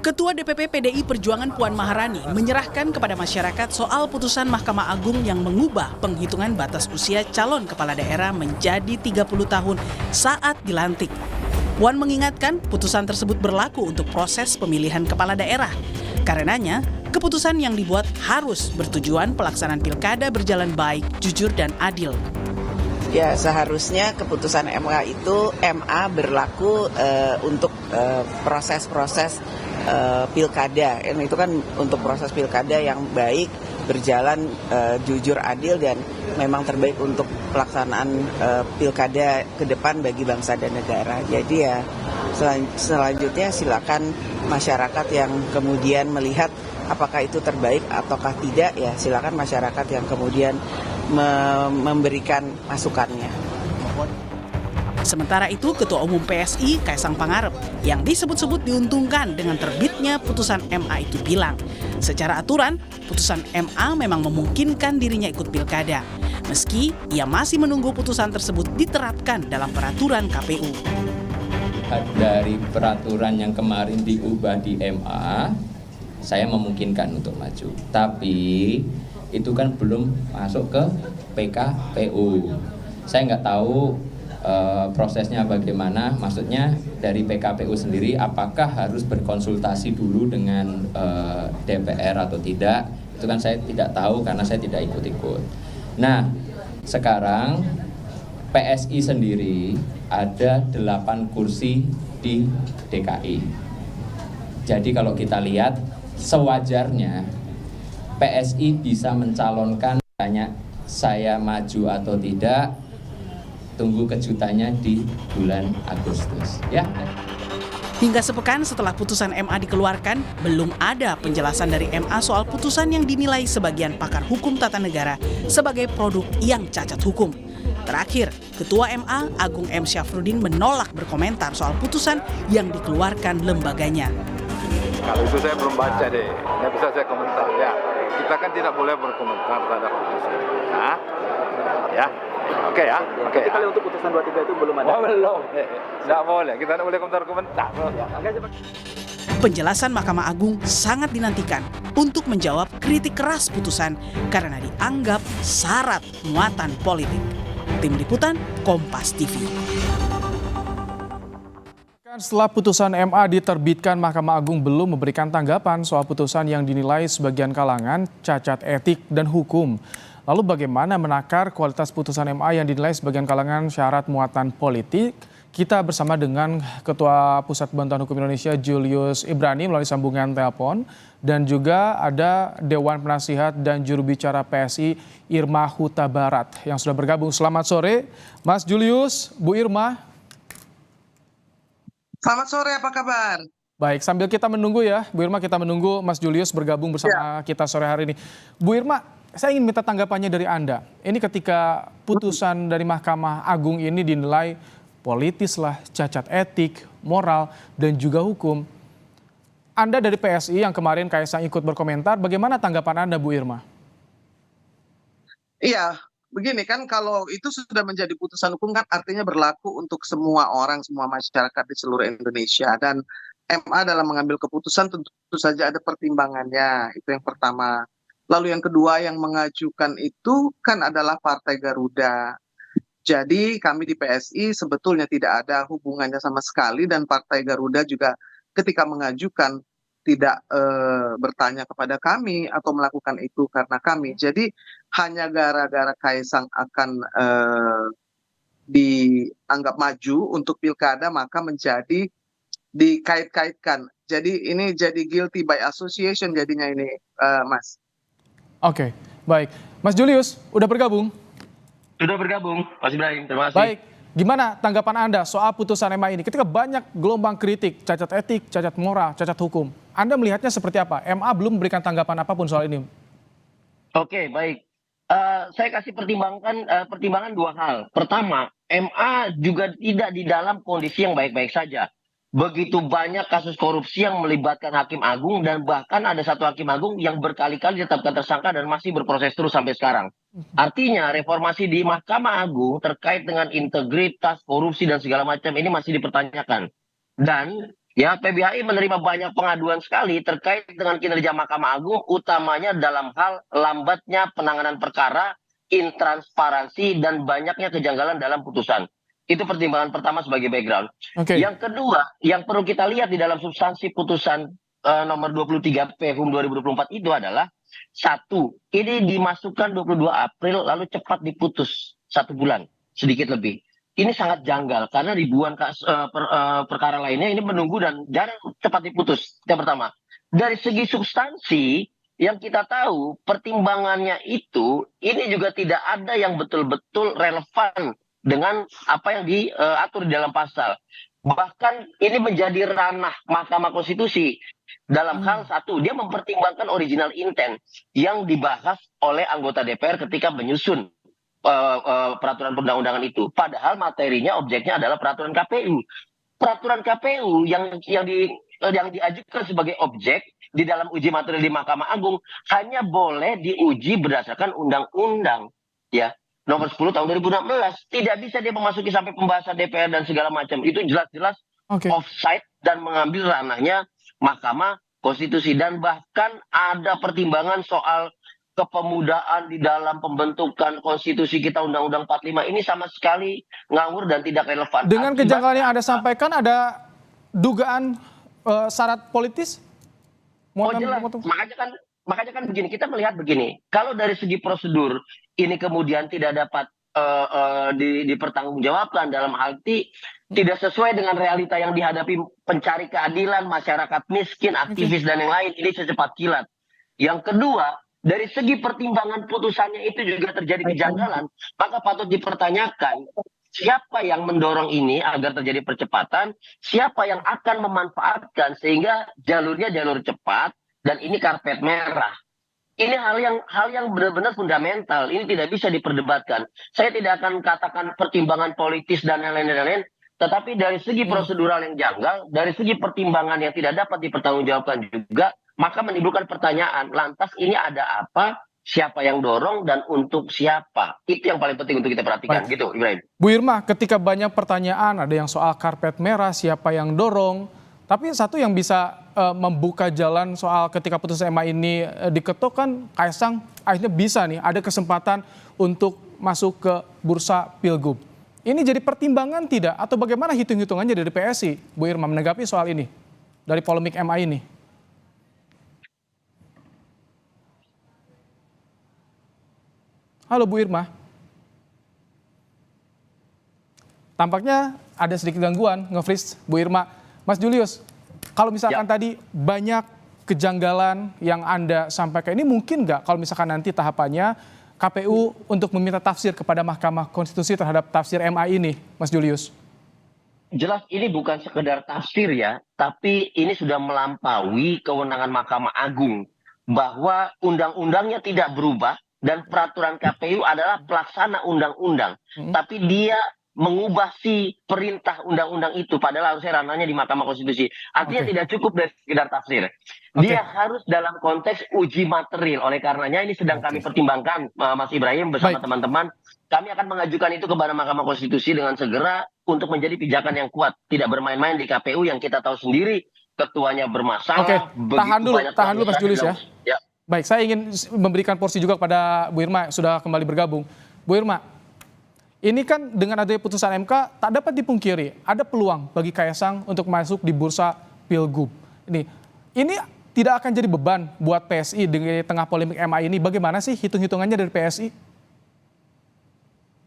Ketua DPP PDI Perjuangan Puan Maharani menyerahkan kepada masyarakat soal putusan Mahkamah Agung yang mengubah penghitungan batas usia calon kepala daerah menjadi 30 tahun saat dilantik. Puan mengingatkan putusan tersebut berlaku untuk proses pemilihan kepala daerah. Karenanya, keputusan yang dibuat harus bertujuan pelaksanaan pilkada berjalan baik, jujur, dan adil. Ya, seharusnya keputusan MA berlaku untuk proses-proses pilkada. Itu kan untuk proses pilkada yang baik, berjalan jujur, adil, dan memang terbaik untuk pelaksanaan pilkada ke depan bagi bangsa dan negara. Jadi ya selanjutnya silakan masyarakat yang kemudian melihat apakah itu terbaik ataukah tidak, ya silakan masyarakat yang kemudian memberikan masukannya. Sementara itu, Ketua Umum PSI Kaisang Pangarep yang disebut-sebut diuntungkan dengan terbitnya putusan MA itu bilang, secara aturan, putusan MA memang memungkinkan dirinya ikut pilkada, meski ia masih menunggu putusan tersebut diterapkan dalam peraturan KPU. Dari peraturan yang kemarin diubah di MA, saya memungkinkan untuk maju. Tapi itu kan belum masuk ke PKPU. Saya nggak tahu prosesnya bagaimana, maksudnya dari PKPU sendiri apakah harus berkonsultasi dulu dengan DPR atau tidak, itu kan saya tidak tahu karena saya tidak ikut-ikut. Nah, sekarang PSI sendiri ada 8 kursi di DKI. Jadi kalau kita lihat sewajarnya PSI bisa mencalonkan, tanya saya maju atau tidak, tunggu kejutannya di bulan Agustus, ya. Hingga sepekan setelah putusan MA dikeluarkan, belum ada penjelasan dari MA soal putusan yang dinilai sebagian pakar hukum tata negara sebagai produk yang cacat hukum. Terakhir, Ketua MA Agung M. Syafruddin menolak berkomentar soal putusan yang dikeluarkan lembaganya. Kalau itu saya belum baca deh, nggak bisa saya komentar ya. Kita kan tidak boleh berkomentar terhadap putusan. Nah, ya. Oke ya. Oke. Tapi kalau untuk putusan 23 itu belum ada. Oh, belum. Nggak boleh. Kita nggak boleh komentar-komentar. Penjelasan Mahkamah Agung sangat dinantikan untuk menjawab kritik keras putusan karena dianggap syarat muatan politik. Tim Liputan Kompas TV. Setelah putusan MA diterbitkan, Mahkamah Agung belum memberikan tanggapan soal putusan yang dinilai sebagian kalangan cacat etik dan hukum. Lalu bagaimana menakar kualitas putusan MA yang dinilai sebagian kalangan syarat muatan politik? Kita bersama dengan Ketua Pusat Bantuan Hukum Indonesia Julius Ibrani melalui sambungan telepon. Dan juga ada Dewan Penasihat dan Juru Bicara PSI Irma Huta Barat yang sudah bergabung. Selamat sore Mas Julius, Bu Irma. Selamat sore, apa kabar? Baik, sambil kita menunggu ya, Bu Irma, kita menunggu Mas Julius bergabung bersama kita sore hari ini. Bu Irma, saya ingin minta tanggapannya dari Anda. Ini ketika putusan dari Mahkamah Agung ini dinilai politis lah, cacat etik, moral, dan juga hukum. Anda dari PSI yang kemarin Kaisang ikut berkomentar, bagaimana tanggapan Anda, Bu Irma? Iya, begini kan, kalau itu sudah menjadi putusan hukum kan artinya berlaku untuk semua orang, semua masyarakat di seluruh Indonesia. Dan MA dalam mengambil keputusan tentu saja ada pertimbangannya, itu yang pertama. Lalu yang kedua, yang mengajukan itu kan adalah Partai Garuda. Jadi kami di PSI sebetulnya tidak ada hubungannya sama sekali, dan Partai Garuda juga ketika mengajukan tidak bertanya kepada kami atau melakukan itu karena kami. Jadi hanya gara-gara Kaisang akan dianggap maju untuk pilkada maka menjadi dikait-kaitkan. Jadi ini jadi guilty by association jadinya ini, Mas. Oke, baik. Mas Julius, udah bergabung? Sudah bergabung, Mas Ibrahim. Terima kasih. Baik. Gimana tanggapan Anda soal putusan MA ini? Ketika banyak gelombang kritik, cacat etik, cacat moral, cacat hukum. Anda melihatnya seperti apa? MA belum memberikan tanggapan apapun soal ini. Oke, baik. Saya kasih pertimbangan dua hal. Pertama, MA juga tidak di dalam kondisi yang baik-baik saja. Begitu banyak kasus korupsi yang melibatkan Hakim Agung, dan bahkan ada satu Hakim Agung yang berkali-kali ditetapkan tersangka dan masih berproses terus sampai sekarang. Artinya reformasi di Mahkamah Agung terkait dengan integritas, korupsi dan segala macam ini masih dipertanyakan. Dan Ya, PBHI menerima banyak pengaduan sekali terkait dengan kinerja Mahkamah Agung, utamanya dalam hal lambatnya penanganan perkara, intransparansi, dan banyaknya kejanggalan dalam putusan. Itu pertimbangan pertama sebagai background. Oke. Yang kedua, yang perlu kita lihat di dalam substansi putusan nomor 23 PHUM 2024 itu adalah satu, ini dimasukkan 22 April lalu cepat diputus 1 bulan, sedikit lebih. Ini sangat janggal karena ribuan perkara lainnya ini menunggu dan jarang cepat diputus. Yang pertama, dari segi substansi yang kita tahu pertimbangannya itu ini juga tidak ada yang betul-betul relevan dengan apa yang diatur di dalam pasal. Bahkan ini menjadi ranah Mahkamah Konstitusi dalam hal satu, dia mempertimbangkan original intent yang dibahas oleh anggota DPR ketika menyusun peraturan perundang-undangan itu. Padahal materinya, objeknya adalah peraturan KPU. Peraturan KPU yang diajukan sebagai objek di dalam uji materi di Mahkamah Agung hanya boleh diuji berdasarkan undang-undang, ya, nomor 10 tahun 2016. Tidak bisa dia memasuki sampai pembahasan DPR dan segala macam. Itu jelas-jelas offside dan mengambil ranahnya Mahkamah Konstitusi. Dan bahkan ada pertimbangan soal kepemudaan di dalam pembentukan konstitusi kita, Undang-Undang 45 ini sama sekali ngawur dan tidak relevan. Dengan kejanggalan yang Anda sampaikan, ada dugaan syarat politis? Jelas. Makanya kan begini, kita melihat begini. Kalau dari segi prosedur ini kemudian tidak dapat dipertanggungjawabkan dalam arti tidak sesuai dengan realita yang dihadapi pencari keadilan, masyarakat miskin, aktivis dan yang lain, ini secepat kilat. Yang kedua, dari segi pertimbangan putusannya itu juga terjadi kejanggalan, maka patut dipertanyakan siapa yang mendorong ini agar terjadi percepatan, siapa yang akan memanfaatkan sehingga jalurnya jalur cepat, dan ini karpet merah. Ini hal yang benar-benar fundamental, ini tidak bisa diperdebatkan. Saya tidak akan katakan pertimbangan politis dan lain-lain, tetapi dari segi prosedural yang janggal, dari segi pertimbangan yang tidak dapat dipertanggungjawabkan juga, maka menimbulkan pertanyaan, lantas ini ada apa, siapa yang dorong, dan untuk siapa? Itu yang paling penting untuk kita perhatikan. Baik. Gitu, Ibrahim. Bu Irma, ketika banyak pertanyaan, ada yang soal karpet merah, siapa yang dorong, tapi satu yang bisa membuka jalan soal ketika putusan MA ini diketok kan Kaisang akhirnya bisa nih, ada kesempatan untuk masuk ke bursa Pilgub. Ini jadi pertimbangan tidak? Atau bagaimana hitung-hitungannya dari PSI, Bu Irma, menanggapi soal ini, dari polemik MA ini? Halo Bu Irma. Tampaknya ada sedikit gangguan, nge-freeze Bu Irma. Mas Julius, kalau misalkan tadi banyak kejanggalan yang Anda sampaikan, ini mungkin nggak kalau misalkan nanti tahapannya KPU untuk meminta tafsir kepada Mahkamah Konstitusi terhadap tafsir MA ini, Mas Julius? Jelas ini bukan sekedar tafsir ya, tapi ini sudah melampaui kewenangan Mahkamah Agung. Bahwa undang-undangnya tidak berubah, dan peraturan KPU adalah pelaksana undang-undang. Tapi dia mengubah si perintah undang-undang itu, padahal harusnya ranahnya di Mahkamah Konstitusi. Artinya tidak cukup dari sekedar tafsir. Dia harus dalam konteks uji material. Oleh karenanya ini sedang kami pertimbangkan, Mas Ibrahim bersama teman-teman. Kami akan mengajukan itu kepada Mahkamah Konstitusi dengan segera untuk menjadi pijakan yang kuat. Tidak bermain-main di KPU yang kita tahu sendiri, ketuanya bermasalah. Tahan dulu Mas Julius ya. Baik, saya ingin memberikan porsi juga kepada Bu Irma yang sudah kembali bergabung. Bu Irma, ini kan dengan adanya putusan MK tak dapat dipungkiri ada peluang bagi Kaisang untuk masuk di bursa Pilgub. Ini tidak akan jadi beban buat PSI di tengah polemik MA ini. Bagaimana sih hitung-hitungannya dari PSI?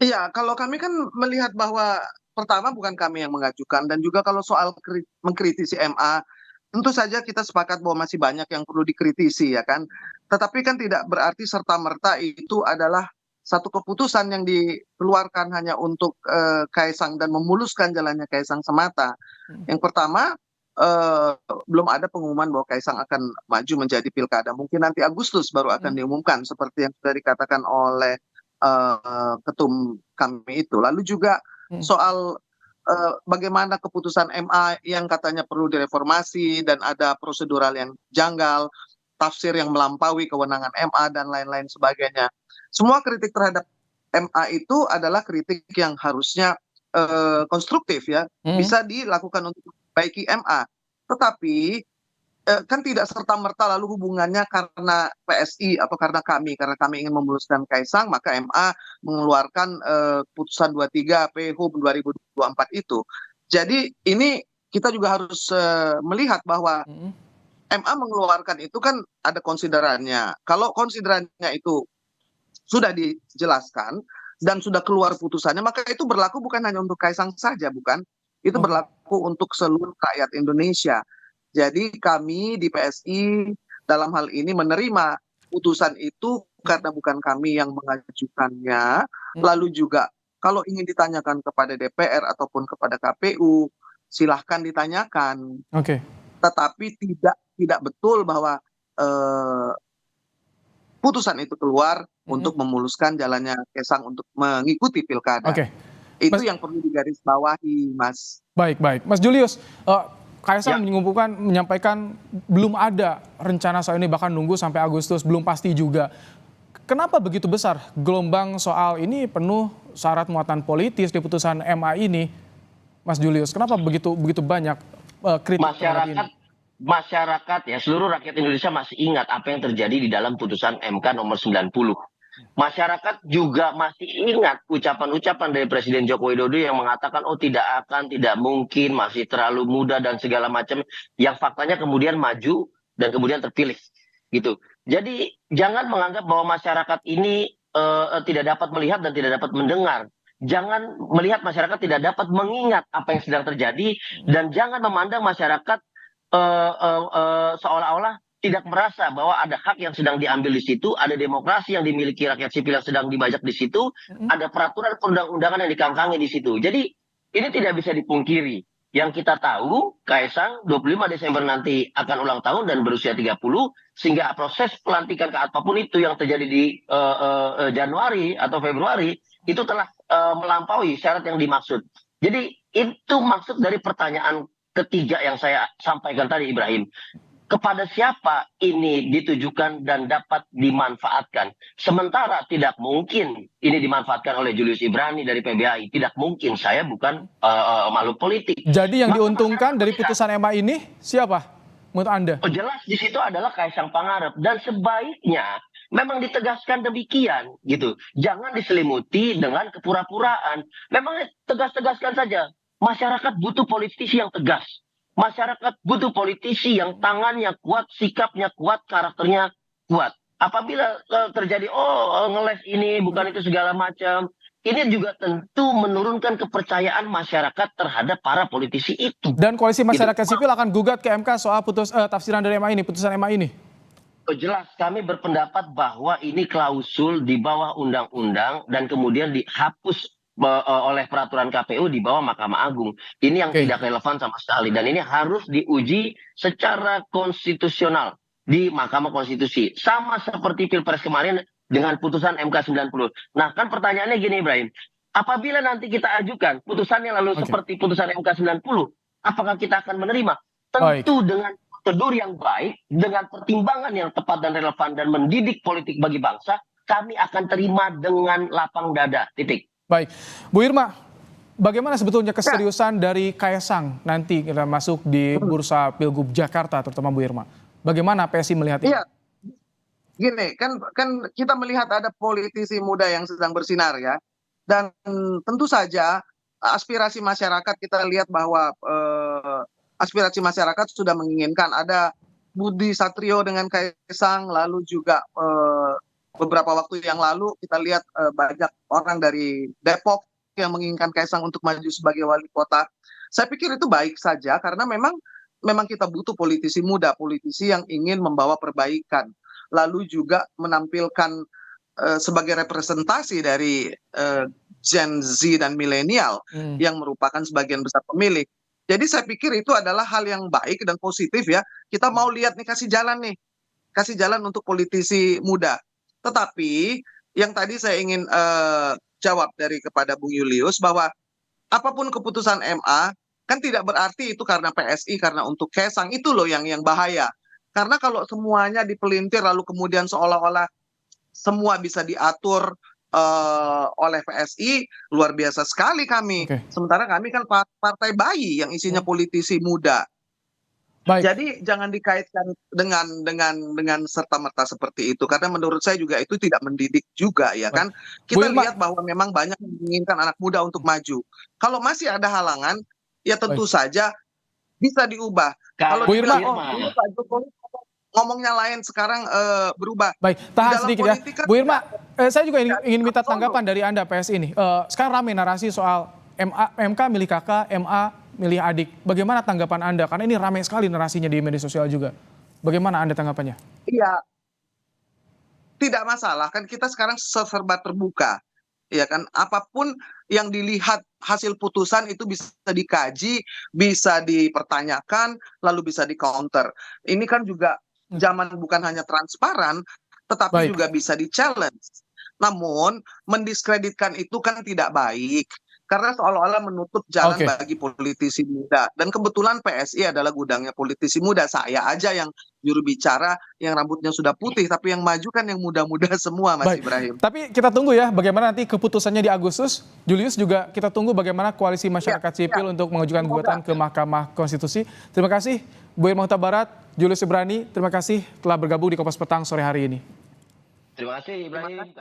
Iya, kalau kami kan melihat bahwa pertama bukan kami yang mengajukan, dan juga kalau soal mengkritisi MA, tentu saja kita sepakat bahwa masih banyak yang perlu dikritisi ya kan. Tetapi kan tidak berarti serta-merta itu adalah satu keputusan yang dikeluarkan hanya untuk Kaisang dan memuluskan jalannya Kaisang semata. Yang pertama, belum ada pengumuman bahwa Kaisang akan maju menjadi pilkada. Mungkin nanti Agustus baru akan diumumkan seperti yang sudah dikatakan oleh ketum kami itu. Lalu juga soal bagaimana keputusan MA yang katanya perlu direformasi dan ada prosedural yang janggal, tafsir yang melampaui kewenangan MA dan lain-lain sebagainya. Semua kritik terhadap MA itu adalah kritik yang harusnya konstruktif ya, bisa dilakukan untuk memperbaiki MA. Tetapi kan tidak serta-merta lalu hubungannya karena PSI atau karena kami ingin memuluskan Kaisang, maka MA mengeluarkan putusan 23 PHUM 2024 itu. Jadi ini kita juga harus melihat bahwa MA mengeluarkan itu kan ada konsiderannya. Kalau konsiderannya itu sudah dijelaskan dan sudah keluar putusannya, maka itu berlaku bukan hanya untuk Kaisang saja, bukan? Itu berlaku untuk seluruh rakyat Indonesia. Jadi kami di PSI dalam hal ini menerima putusan itu karena bukan kami yang mengajukannya. Lalu juga kalau ingin ditanyakan kepada DPR ataupun kepada KPU, silahkan ditanyakan. Tetapi tidak betul bahwa putusan itu keluar untuk memuluskan jalannya Kaisang untuk mengikuti pilkada. Itu yang perlu digarisbawahi, Mas. Baik. Mas Julius, Kaisang menyampaikan belum ada rencana soal ini, bahkan nunggu sampai Agustus, belum pasti juga. Kenapa begitu besar gelombang soal ini penuh syarat muatan politis di putusan MA ini, Mas Julius? Kenapa begitu banyak kritik terhadap ini? Masyarakat ya, seluruh rakyat Indonesia masih ingat apa yang terjadi di dalam putusan MK nomor 90. Masyarakat juga masih ingat ucapan-ucapan dari Presiden Joko Widodo yang mengatakan tidak mungkin, masih terlalu muda dan segala macam, yang faktanya kemudian maju dan kemudian terpilih gitu. Jadi jangan menganggap bahwa masyarakat ini tidak dapat melihat dan tidak dapat mendengar. Jangan melihat masyarakat tidak dapat mengingat apa yang sedang terjadi, dan jangan memandang masyarakat seolah-olah tidak merasa bahwa ada hak yang sedang diambil di situ, ada demokrasi yang dimiliki rakyat sipil yang sedang dibajak di situ, ada peraturan perundang-undangan yang dikangkangi di situ. Jadi ini tidak bisa dipungkiri. Yang kita tahu, Kaisang 25 Desember nanti akan ulang tahun dan berusia 30, sehingga proses pelantikan ke apapun itu yang terjadi di Januari atau Februari itu telah melampaui syarat yang dimaksud. Jadi itu maksud dari pertanyaan ketiga yang saya sampaikan tadi, Ibrahim. Kepada siapa ini ditujukan dan dapat dimanfaatkan? Sementara tidak mungkin ini dimanfaatkan oleh Julius Ibrani dari PBAI. Tidak mungkin, saya bukan makhluk politik. Jadi yang diuntungkan dari putusan MA ini siapa menurut Anda? Jelas di situ adalah Kaisang Pangarep, dan sebaiknya memang ditegaskan demikian gitu. Jangan diselimuti dengan kepura-puraan. Memang tegas-tegaskan saja. Masyarakat butuh politisi yang tegas. Masyarakat butuh politisi yang tangannya kuat, sikapnya kuat, karakternya kuat. Apabila terjadi ngeles ini bukan itu segala macam, ini juga tentu menurunkan kepercayaan masyarakat terhadap para politisi itu. Dan koalisi masyarakat sipil akan gugat ke MK soal tafsiran dari MA ini, putusan MA ini. Jelas kami berpendapat bahwa ini klausul di bawah undang-undang dan kemudian dihapus oleh peraturan KPU di bawah Mahkamah Agung. Ini yang tidak relevan sama sekali, dan ini harus diuji secara konstitusional di Mahkamah Konstitusi, sama seperti Pilpres kemarin dengan putusan MK 90. Nah, kan pertanyaannya gini, Ibrahim, apabila nanti kita ajukan putusannya lalu seperti putusan MK 90, apakah kita akan menerima? Tentu dengan prosedur yang baik, dengan pertimbangan yang tepat dan relevan dan mendidik politik bagi bangsa, kami akan terima dengan lapang dada. Titik. Baik, Bu Irma, bagaimana sebetulnya keseriusan dari Kaisang nanti kita masuk di bursa Pilgub Jakarta, terutama Bu Irma? Bagaimana PSI melihat ini? Iya, gini, kan kita melihat ada politisi muda yang sedang bersinar ya, dan tentu saja aspirasi masyarakat, kita lihat bahwa aspirasi masyarakat sudah menginginkan ada Budi Satrio dengan Kaisang, lalu juga beberapa waktu yang lalu kita lihat banyak orang dari Depok yang menginginkan Kaisang untuk maju sebagai wali kota. Saya pikir itu baik saja karena memang kita butuh politisi muda, politisi yang ingin membawa perbaikan, lalu juga menampilkan sebagai representasi dari Gen Z dan milenial yang merupakan sebagian besar pemilih. Jadi saya pikir itu adalah hal yang baik dan positif ya. Kita mau lihat nih, kasih jalan untuk politisi muda. Tetapi yang tadi saya ingin jawab kepada Bung Julius bahwa apapun keputusan MA kan tidak berarti itu karena PSI, karena untuk Kaisang, itu loh yang bahaya. Karena kalau semuanya dipelintir lalu kemudian seolah-olah semua bisa diatur oleh PSI, luar biasa sekali kami. Sementara kami kan partai bayi yang isinya politisi muda. Baik. Jadi jangan dikaitkan dengan serta-merta seperti itu, karena menurut saya juga itu tidak mendidik juga ya kan. Bu Kita Irma. lihat bahwa memang banyak yang menginginkan anak muda untuk maju. Kalau masih ada halangan, ya tentu saja bisa diubah. Kalau Bu Irma. dibilang, oh dulu Pak Jokowi ngomongnya lain, sekarang berubah. Baik, Di tahan dalam sedikit ya. politik kan Bu Irma, saya juga tidak ingin minta absolut. tanggapan dari Anda PSI ini. Sekarang ramai narasi soal MK milih kakak, MA milih adik. Bagaimana tanggapan Anda? Karena ini ramai sekali narasinya di media sosial juga. Bagaimana Anda tanggapannya? Iya, tidak masalah kan, kita sekarang serba terbuka. Ya kan, apapun yang dilihat hasil putusan itu bisa dikaji, bisa dipertanyakan, lalu bisa di-counter. Ini kan juga zaman bukan hanya transparan, tetapi Baik. juga bisa di-challenge. Namun, mendiskreditkan itu kan tidak baik. Karena seolah-olah menutup jalan Oke. bagi politisi muda. Dan kebetulan PSI adalah gudangnya politisi muda. Saya aja yang juru bicara, yang rambutnya sudah putih, tapi yang maju kan yang muda-muda semua, Mas Baik. Ibrahim. Tapi kita tunggu ya bagaimana nanti keputusannya di Agustus. Julius juga kita tunggu bagaimana koalisi masyarakat sipil untuk mengajukan gugatan ke Mahkamah Konstitusi. Terima kasih Bu Irma Huta Barat, Julius Ibrani, terima kasih telah bergabung di Kompas Petang sore hari ini. Terima kasih Ibrahim.